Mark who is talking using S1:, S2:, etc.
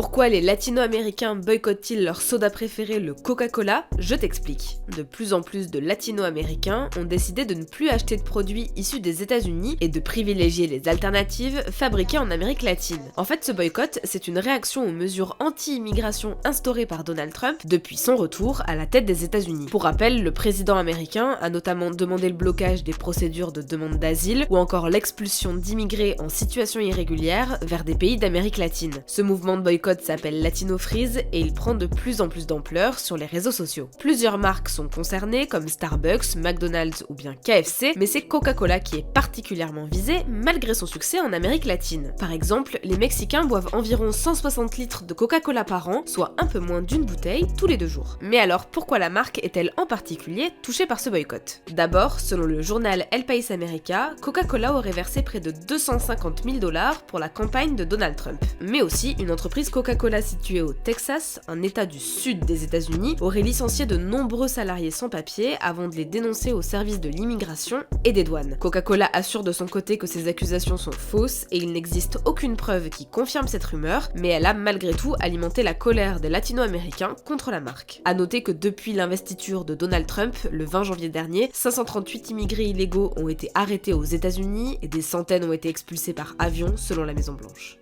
S1: Pourquoi les latino-américains boycottent-ils leur soda préféré, le Coca-Cola? Je t'explique. De plus en plus de latino-américains ont décidé de ne plus acheter de produits issus des États-Unis et de privilégier les alternatives fabriquées en Amérique latine. En fait, ce boycott, c'est une réaction aux mesures anti-immigration instaurées par Donald Trump depuis son retour à la tête des États-Unis. Pour rappel, le président américain a notamment demandé le blocage des procédures de demande d'asile ou encore l'expulsion d'immigrés en situation irrégulière vers des pays d'Amérique latine. Ce mouvement de boycott s'appelle Latino Freeze et il prend de plus en plus d'ampleur sur les réseaux sociaux. Plusieurs marques sont concernées comme Starbucks, McDonald's ou bien KFC, mais c'est Coca-Cola qui est particulièrement visé malgré son succès en Amérique latine. Par exemple, les Mexicains boivent environ 160 litres de Coca-Cola par an, soit un peu moins d'une bouteille tous les 2 jours. Mais alors, pourquoi la marque est-elle en particulier touchée par ce boycott? D'abord, selon le journal El País América, Coca-Cola aurait versé près de 250 000 $ pour la campagne de Donald Trump. Mais aussi, une entreprise Coca-Cola située au Texas, un état du sud des États-Unis, aurait licencié de nombreux salariés sans papier avant de les dénoncer au service de l'immigration et des douanes. Coca-Cola assure de son côté que ces accusations sont fausses et il n'existe aucune preuve qui confirme cette rumeur, mais elle a malgré tout alimenté la colère des latino-américains contre la marque. A noter que depuis l'investiture de Donald Trump, le 20 janvier dernier, 538 immigrés illégaux ont été arrêtés aux États-Unis et des centaines ont été expulsés par avion selon la Maison Blanche.